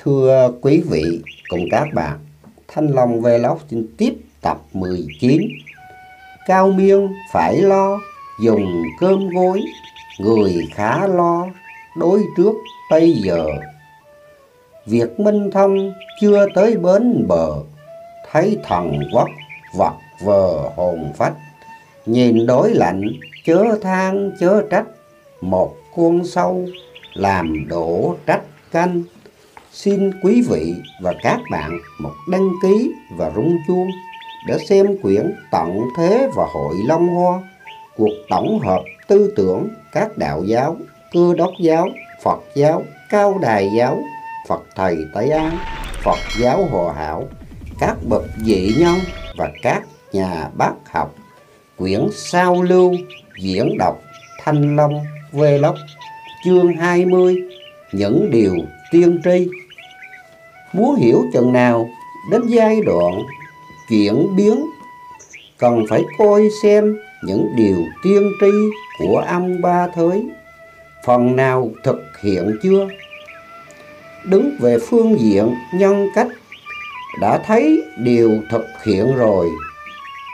Thưa quý vị cùng các bạn, Thanh Long Vlog xin tiếp tập 19. Cao miên phải lo dùng cơm gối, người khá lo đối trước bây giờ. Việc Minh Thông chưa tới bến bờ, thấy thần quốc vật vờ hồn phách. Nhìn đối lạnh chớ than chớ trách, một con sâu làm đổ trách canh. Xin quý vị và các bạn một đăng ký và rung chuông để xem quyển Tận Thế và Hội Long Hoa, cuộc tổng hợp tư tưởng các đạo giáo, Cơ Đốc giáo, Phật giáo, Cao Đài giáo, Phật Thầy Tây An, Phật giáo Hòa Hảo, các bậc dị nhân và các nhà bác học. Quyển Sao Lưu diễn đọc Thanh Long Vlog, chương 20, những điều tiên tri. Muốn hiểu chừng nào đến giai đoạn chuyển biến, cần phải coi xem những điều tiên tri của ông Ba Thới phần nào thực hiện chưa. Đứng về phương diện nhân cách, đã thấy điều thực hiện rồi,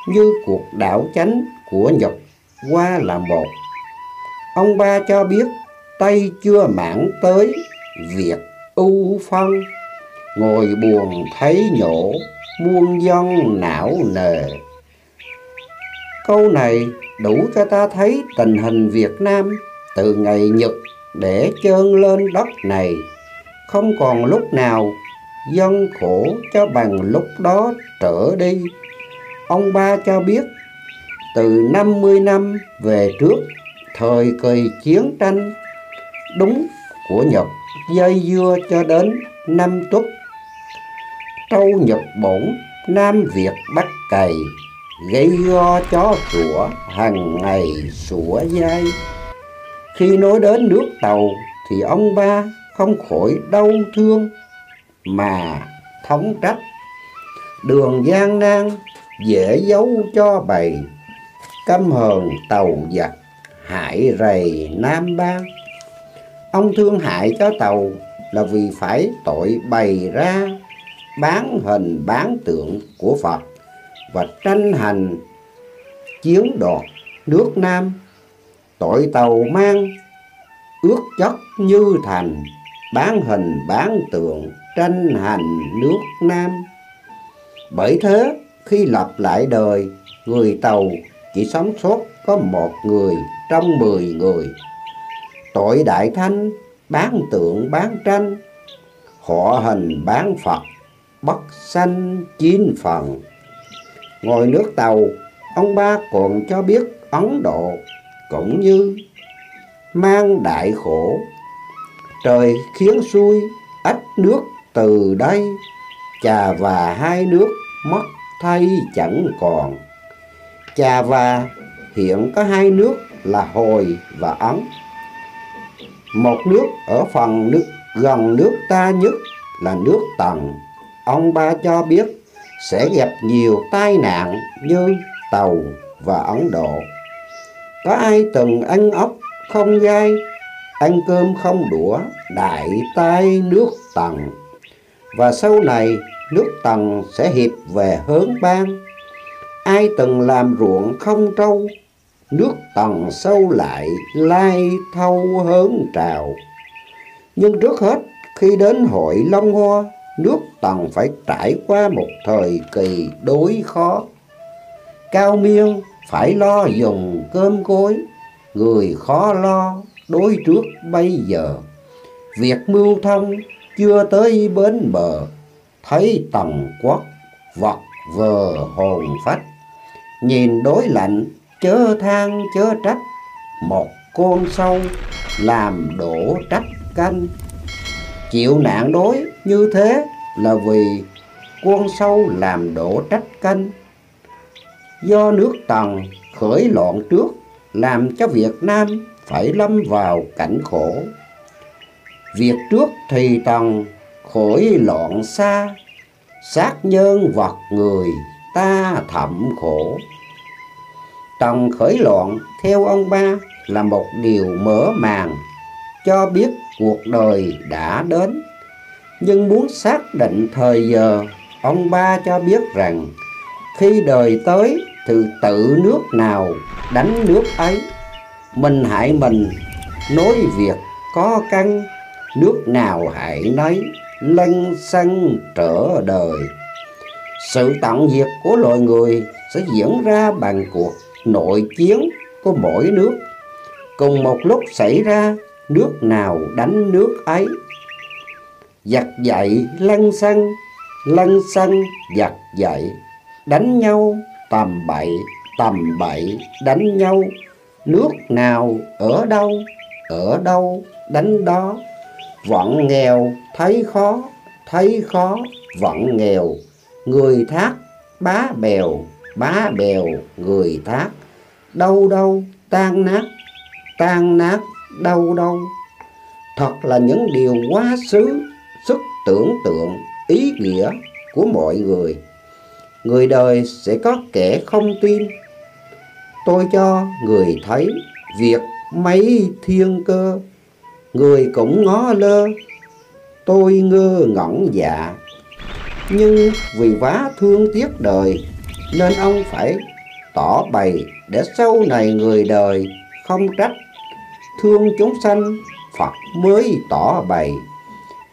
như cuộc đảo chánh của Nhật qua là một. Ông Ba cho biết Tây chưa mãn tới việc ưu phân, ngồi buồn thấy nhổ, muôn dân não nề. Câu này đủ cho ta thấy tình hình Việt Nam từ ngày Nhật để chơn lên đất này, không còn lúc nào dân khổ cho bằng lúc đó trở đi. Ông Ba cho biết từ 50 năm về trước, thời kỳ chiến tranh đúng của Nhật dây dưa cho đến năm Tuất, Trâu Nhật Bổn, Nam Việt Bắc cày, gây go chó sủa hàng ngày sủa dai. Khi nói đến nước Tàu thì ông Ba không khỏi đau thương mà thống trách. Đường gian nan dễ giấu cho bầy, căm hờn Tàu giặc hại rầy Nam Bang. Ông thương hại cho Tàu là vì phải tội bày ra bán hình bán tượng của Phật và tranh hành chiến đoạt nước Nam. Tội Tàu mang ước chất như thành, bán hình bán tượng tranh hành nước Nam. Bởi thế khi lập lại đời, người Tàu chỉ sống sót có một người trong 10 người. Tội Đại Thanh bán tượng bán tranh, họ hình bán Phật bất sanh 9 phần. Ngoài nước Tàu, ông Ba còn cho biết Ấn Độ cũng như mang đại khổ. Trời khiến xuôi ách nước từ đây, Chà và hai nước mất thay chẳng còn. Chà và hiện có hai nước là Hồi và Ấn. Một nước ở phần gần nước ta nhất là nước Tần. Ông Ba cho biết sẽ gặp nhiều tai nạn như Tàu và Ấn Độ. Có ai từng ăn ốc không gai, ăn cơm không đũa, đại tai nước Tần. Và sau này nước Tần sẽ hiệp về hướng Ban. Ai từng làm ruộng không trâu, nước Tần sâu lại lai thâu hớn trào. Nhưng trước hết khi đến Hội Long Hoa, nước Tần phải trải qua một thời kỳ đối khó. Cao miên phải lo dùng cơm gối, người khó lo đối trước bây giờ. Việc mưu thông chưa tới bến bờ, thấy tần quốc vật vờ hồn phách. Nhìn đối lạnh chớ than chớ trách, một con sâu làm đổ trách canh. Chịu nạn đói như thế là vì con sâu làm đổ trách canh. Do nước Tần khởi loạn trước, làm cho Việt Nam phải lâm vào cảnh khổ. Việc trước thì Tần khởi loạn xa, sát nhân vật người ta thậm khổ. Tần khởi loạn theo ông Ba là một điều mở màn cho biết cuộc đời đã đến. Nhưng muốn xác định thời giờ, ông ba cho biết rằng khi đời tới thì tự nước nào đánh nước ấy, mình hại mình, nói việc có căn, nước nào hại nấy, lân xăng trở đời. Sự tận diệt của loài người sẽ diễn ra bằng cuộc nội chiến của mỗi nước. Cùng một lúc xảy ra, nước nào đánh nước ấy. Giặc dậy lân xăng giặc dậy, đánh nhau tầm bậy đánh nhau. Nước nào ở đâu đánh đó. Vận nghèo thấy khó vận nghèo. Người thác bá bèo người thác. Đâu tan nát đâu. Thật là những điều quá sức tưởng tượng ý nghĩa của mọi người. Người đời sẽ có kẻ không tin. Tôi cho người thấy việc mấy thiên cơ, người cũng ngó lơ, tôi ngơ ngẩn dạ. Nhưng vì quá thương tiếc đời nên ông phải tỏ bày, để sau này người đời không trách. Thương chúng sanh Phật mới tỏ bày,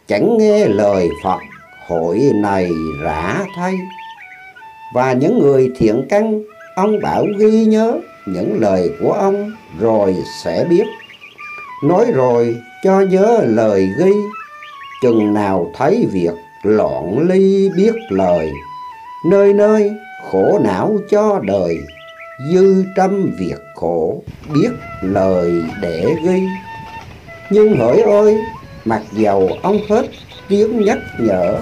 chẳng nghe lời Phật hội này rã thay. Và những người thiện căn, ông bảo ghi nhớ những lời của ông rồi sẽ biết. Nói rồi cho nhớ lời ghi, chừng nào thấy việc loạn ly biết lời. Nơi nơi khổ não cho đời, dư trăm việc khổ biết lời để ghi. Nhưng hỡi ơi, mặc dầu ông hết tiếng nhắc nhở,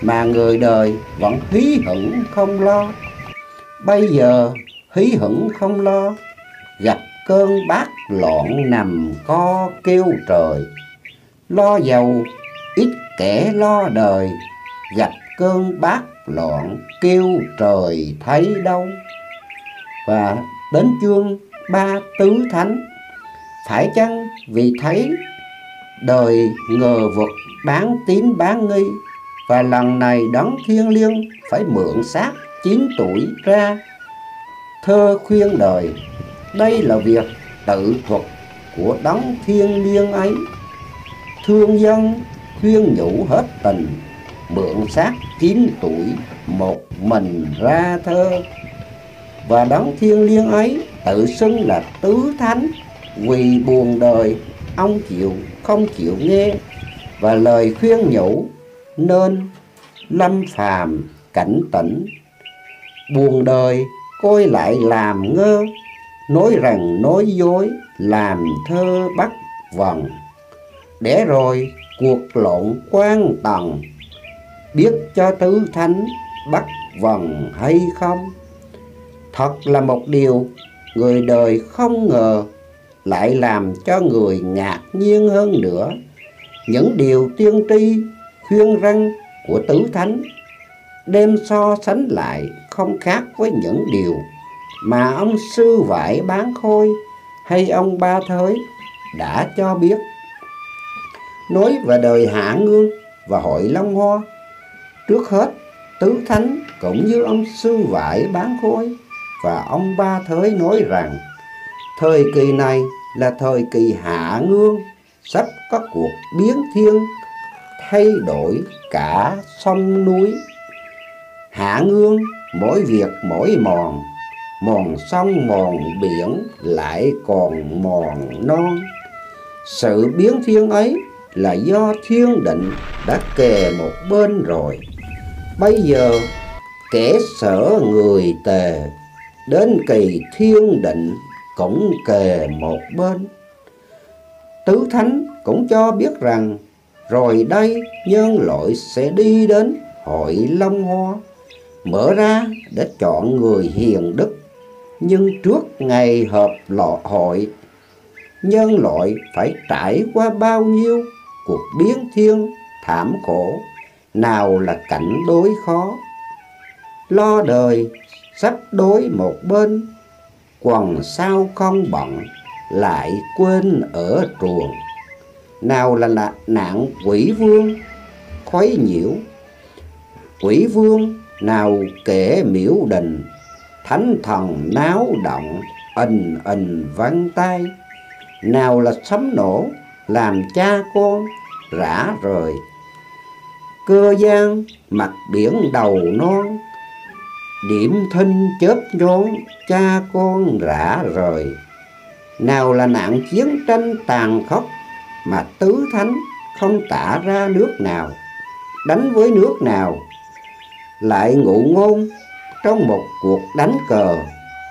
mà người đời vẫn hí hửng không lo. Bây giờ hí hửng không lo, gặp cơn bát loạn nằm co kêu trời. Lo giàu ít kẻ lo đời, gặp cơn bát loạn kêu trời thấy đâu. Và đến chương 3 tứ thánh. Phải chăng vì thấy đời ngờ vực bán tín bán nghi, và lần này Đấng Thiêng Liêng phải mượn xác 9 tuổi ra thơ khuyên đời. Đây là việc tự thuật của Đấng Thiêng Liêng ấy. Thương dân khuyên nhủ hết tình, mượn xác 9 tuổi một mình ra thơ. Và Đấng Thiêng Liêng ấy tự xưng là tứ thánh, vì buồn đời ông không chịu nghe và lời khuyên nhủ, nên lâm phàm cảnh tỉnh. Buồn đời coi lại làm ngơ, nói rằng nói dối làm thơ bắt vần. Để rồi cuộc lộn quan tầng, biết cho tứ thánh bắt vần hay không. Thật là một điều người đời không ngờ, lại làm cho người ngạc nhiên hơn nữa. Những điều tiên tri khuyên răn của tứ thánh đem so sánh lại không khác với những điều mà ông Sư Vải Bán Khôi hay ông Ba Thới đã cho biết. Nói về đời Hạ Ngương và hội Long Hoa, trước hết tứ thánh cũng như ông Sư Vải Bán Khôi và ông Ba Thới nói rằng thời kỳ này là thời kỳ Hạ Ngương, sắp có cuộc biến thiên thay đổi cả sông núi. Hạ Ngương mỗi việc mỗi mòn, mòn sông mòn biển lại còn mòn non. Sự biến thiên ấy là do thiên định đã kề một bên rồi. Bây giờ kẻ sở người tề, đến kỳ thiên định cũng kề một bên. Tứ thánh cũng cho biết rằng rồi đây nhân loại sẽ đi đến hội Long Hoa, mở ra để chọn người hiền đức. Nhưng trước ngày họp hội, nhân loại phải trải qua bao nhiêu cuộc biến thiên thảm khổ, nào là cảnh đối khó. Lo đời sắp đối một bên, quần sao không bận lại quên ở truồng. Nào là nạn quỷ vương, khuấy nhiễu. Quỷ vương nào kể miễu đình, thánh thần náo động ình ình vang tai. Nào là sấm nổ làm cha con rã rời, cơ gian mặt biển đầu non. Điểm thinh chớp nhón cha con rã rời. Nào là nạn chiến tranh tàn khốc mà tứ thánh không tả ra nước nào, đánh với nước nào. Lại ngụ ngôn trong một cuộc đánh cờ,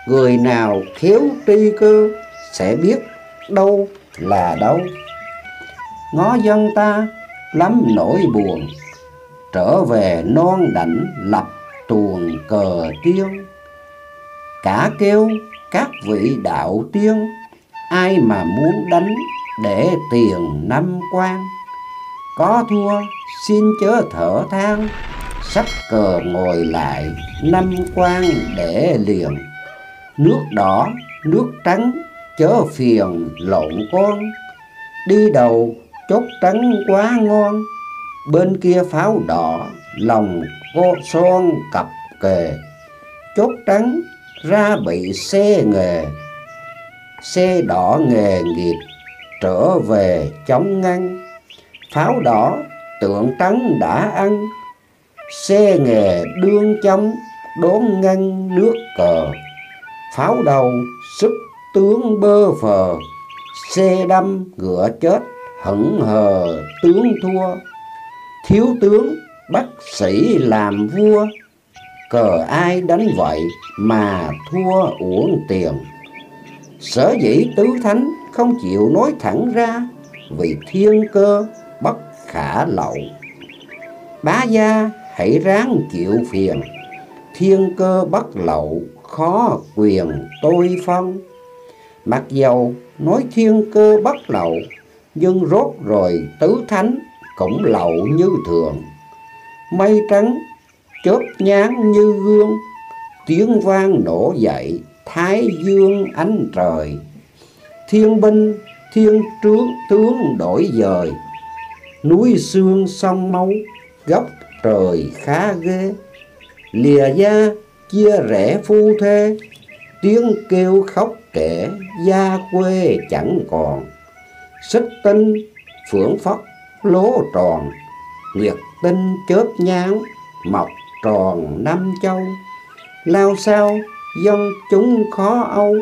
người nào khéo tri cơ sẽ biết đâu là đâu. Ngó dân ta lắm nỗi buồn, trở về non đảnh lập tuồng cờ tiên. Cả kêu các vị đạo tiên, ai mà muốn đánh để tiền năm quan. Có thua xin chớ thở than, sắc cờ ngồi lại năm quan để liền. Nước đỏ nước trắng chớ phiền lộn con, đi đầu chốt trắng quá ngon. Bên kia pháo đỏ lòng cô son cặp kề, chốt trắng ra bị xe nghề. Xe đỏ nghề nghiệp trở về chống ngăn, pháo đỏ tượng trắng đã ăn. Xe nghề đương chống đốn ngăn nước cờ, pháo đầu sức tướng bơ phờ. Xe đâm ngựa chết hững hờ tướng thua, thiếu tướng bắt sĩ làm vua. Cờ ai đánh vậy mà thua uổng tiền. Sở dĩ tứ thánh không chịu nói thẳng ra, vì thiên cơ bất khả lậu. Bá gia hãy ráng chịu phiền, thiên cơ bất lậu khó quyền tôi phân. Mặc dầu nói thiên cơ bất lậu, nhưng rốt rồi tứ thánh cũng lậu như thường. Mây trắng chớp nháng như gương, tiếng vang nổ dậy thái dương ánh trời. Thiên binh thiên tướng đổi dời, núi xương sông máu góc trời khá ghê. Lìa da chia rẽ phu thê, tiếng kêu khóc kể gia quê chẳng còn. Xích tinh phượng phất lố tròn, nguyệt tinh chớp nháng mọc tròn năm châu. Lao sao dân chúng khó âu,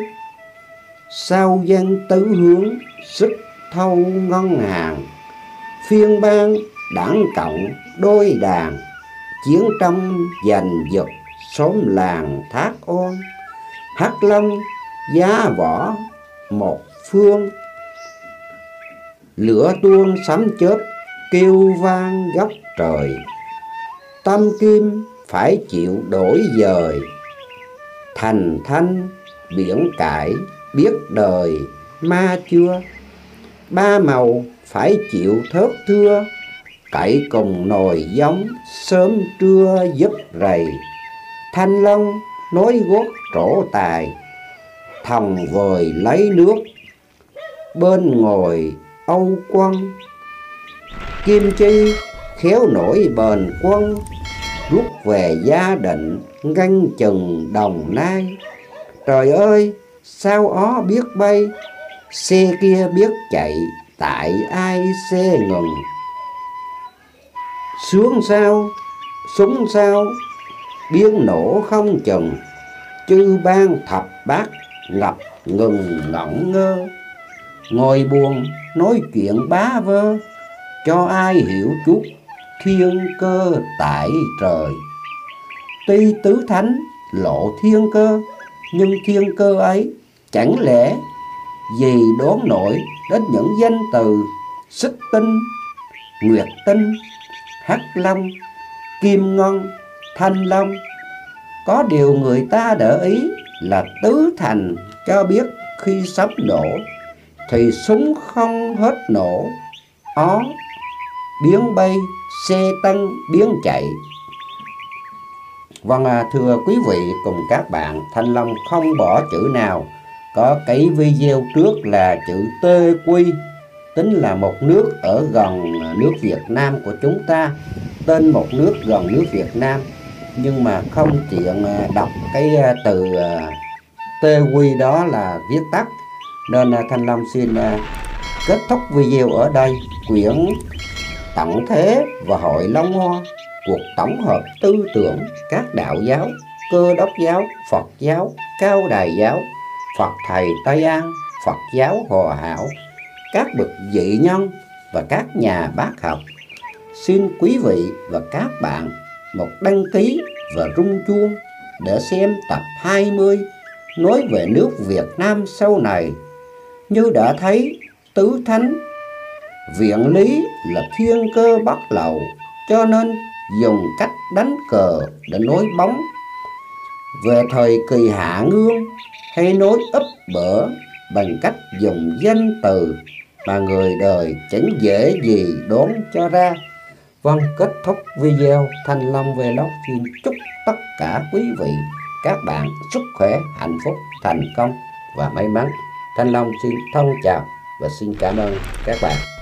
sao dân tứ hướng sức thâu ngân hàng. Phiên bang đảng cộng đôi đàn, chiến tranh giành giật xóm làng Thác Ôn. Hắc Long giá võ một phương, lửa tuôn sấm chớp kêu vang góc trời. Tâm kim phải chịu đổi dời, thành thanh biển cải biết đời ma chưa. Ba màu phải chịu thớt thưa, cậy cùng nồi giống sớm trưa dứt rầy. Thanh long nói gót trổ tài, thòng vời lấy nước bên ngồi Âu Quân. Kim chi khéo nổi bền quân, rút về gia định ngăn chừng Đồng Nai. Trời ơi sao ó biết bay, xe kia biết chạy tại ai xe ngừng. Sướng sao súng sao biến nổ không chừng, chư ban thập bát ngập ngừng ngẩn ngơ. Ngồi buồn nói chuyện bá vơ, cho ai hiểu chút thiên cơ tại trời. Tuy tứ thánh lộ thiên cơ, nhưng thiên cơ ấy chẳng lẽ gì đoán nổi đến những danh từ xích tinh, nguyệt tinh, hắc long, kim ngân, thanh long. Có điều người ta để ý là tứ thành cho biết khi sắp nổ thì súng không hết nổ, ó biến bay xe tăng biến chạy. Vâng, thưa quý vị cùng các bạn, Thanh Long không bỏ chữ nào. Có cái video trước là chữ TQ, tính là một nước ở gần nước Việt Nam của chúng ta. tên một nước gần nước Việt Nam, nhưng mà không tiện đọc cái từ TQ đó là viết tắt, nên Thanh Long xin kết thúc video ở đây. Quyển Tận Thế và Hội Long Hoa, cuộc tổng hợp tư tưởng các đạo giáo, Cơ Đốc giáo, Phật giáo, Cao Đài giáo, Phật Thầy Tây An, Phật giáo Hòa Hảo, các bậc dị nhân và các nhà bác học. Xin quý vị và các bạn một đăng ký và rung chuông để xem tập 20 nói về nước Việt Nam sau này. Như đã thấy, tứ thánh viện lý là thiên cơ bắt lậu, cho nên dùng cách đánh cờ để nối bóng. Về thời kỳ Hạ Ngương hay nối úp bở bằng cách dùng danh từ mà người đời chẳng dễ gì đoán cho ra. Vâng, kết thúc video, Thanh Long Vlog xin chúc tất cả quý vị, các bạn sức khỏe, hạnh phúc, thành công và may mắn. Thanh Long xin thân chào và xin cảm ơn các bạn.